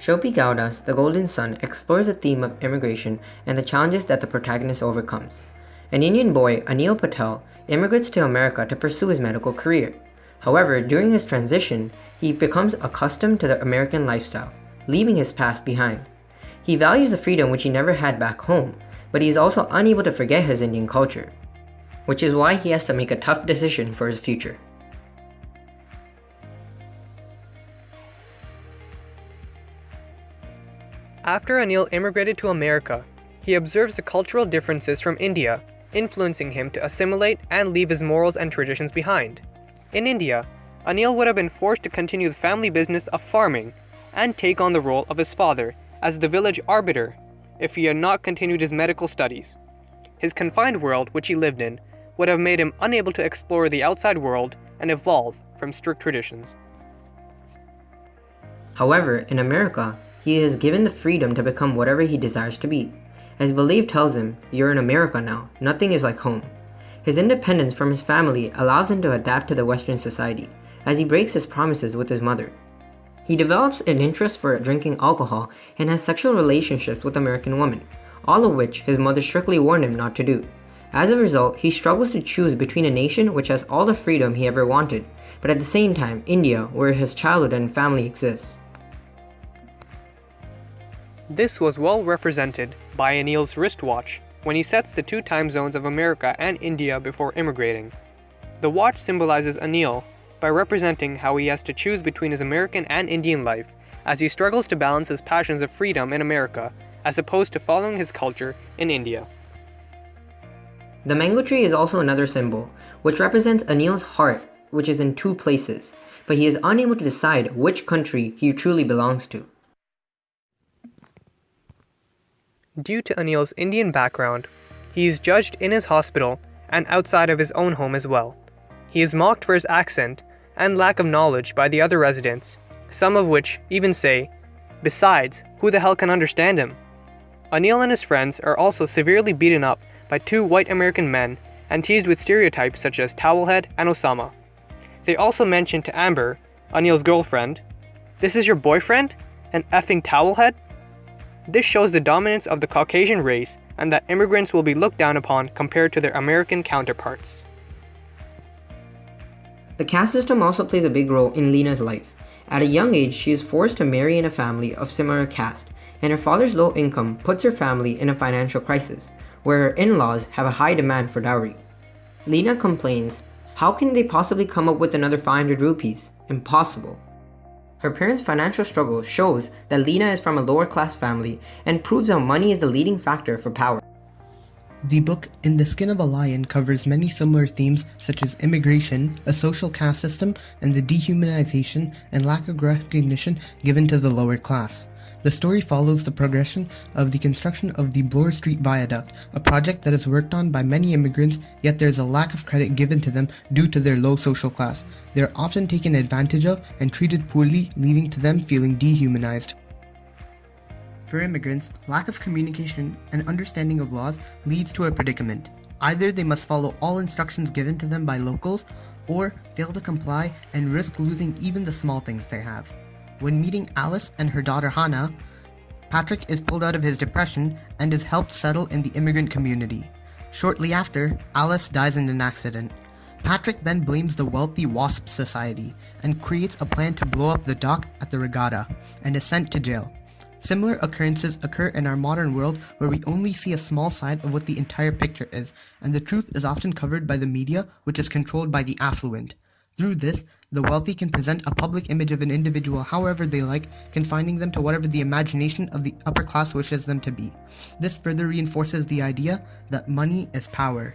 Shopi Gowda's The Golden Sun explores the theme of immigration and the challenges that the protagonist overcomes. An Indian boy, Anil Patel, immigrates to America to pursue his medical career. However, during his transition, he becomes accustomed to the American lifestyle, leaving his past behind. He values the freedom which he never had back home, but he is also unable to forget his Indian culture, which is why he has to make a tough decision for his future. After Anil immigrated to America, he observes the cultural differences from India, influencing him to assimilate and leave his morals and traditions behind. In India, Anil would have been forced to continue the family business of farming and take on the role of his father as the village arbiter if he had not continued his medical studies. His confined world, which he lived in, would have made him unable to explore the outside world and evolve from strict traditions. However, in America, he is given the freedom to become whatever he desires to be. As Believe tells him, "You're in America now, nothing is like home." His independence from his family allows him to adapt to the Western society, as he breaks his promises with his mother. He develops an interest for drinking alcohol and has sexual relationships with American women, all of which his mother strictly warned him not to do. As a result, he struggles to choose between a nation which has all the freedom he ever wanted, but at the same time, India, where his childhood and family exists. This was well represented by Anil's wristwatch when he sets the two time zones of America and India before immigrating. The watch symbolizes Anil by representing how he has to choose between his American and Indian life as he struggles to balance his passions of freedom in America as opposed to following his culture in India. The mango tree is also another symbol, which represents Anil's heart, which is in two places, but he is unable to decide which country he truly belongs to. Due to Anil's Indian background, he is judged in his hospital and outside of his own home as well. He is mocked for his accent and lack of knowledge by the other residents, some of which even say, "Besides, who the hell can understand him?" Anil and his friends are also severely beaten up by two white American men and teased with stereotypes such as Towelhead and Osama. They also mention to Amber, Anil's girlfriend, "This is your boyfriend? An effing Towelhead?" This shows the dominance of the Caucasian race and that immigrants will be looked down upon compared to their American counterparts. The caste system also plays a big role in Leena's life. At a young age, she is forced to marry in a family of similar caste, and her father's low income puts her family in a financial crisis, where her in-laws have a high demand for dowry. Leena complains, "How can they possibly come up with another 500 rupees? Impossible." Her parents' financial struggle shows that Leena is from a lower class family and proves how money is the leading factor for power. The book In the Skin of a Lion covers many similar themes such as immigration, a social caste system, and the dehumanization and lack of recognition given to the lower class. The story follows the progression of the construction of the Bloor Street Viaduct, a project that is worked on by many immigrants, yet there is a lack of credit given to them due to their low social class. They are often taken advantage of and treated poorly, leading to them feeling dehumanized. For immigrants, lack of communication and understanding of laws leads to a predicament. Either they must follow all instructions given to them by locals, or fail to comply and risk losing even the small things they have. When meeting Alice and her daughter Hannah, Patrick is pulled out of his depression and is helped settle in the immigrant community. Shortly after, Alice dies in an accident. Patrick then blames the wealthy WASP Society and creates a plan to blow up the dock at the regatta and is sent to jail. Similar occurrences occur in our modern world where we only see a small side of what the entire picture is, and the truth is often covered by the media, which is controlled by the affluent. Through this, the wealthy can present a public image of an individual however they like, confining them to whatever the imagination of the upper class wishes them to be. This further reinforces the idea that money is power.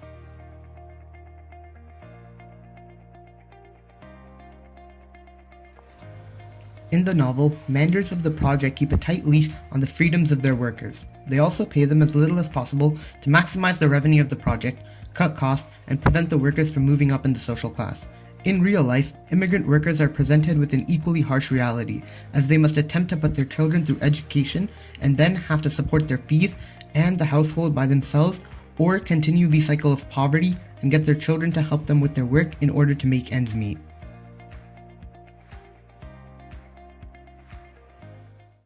In the novel, managers of the project keep a tight leash on the freedoms of their workers. They also pay them as little as possible to maximize the revenue of the project, cut costs, and prevent the workers from moving up in the social class. In real life, immigrant workers are presented with an equally harsh reality, as they must attempt to put their children through education and then have to support their fees and the household by themselves, or continue the cycle of poverty and get their children to help them with their work in order to make ends meet.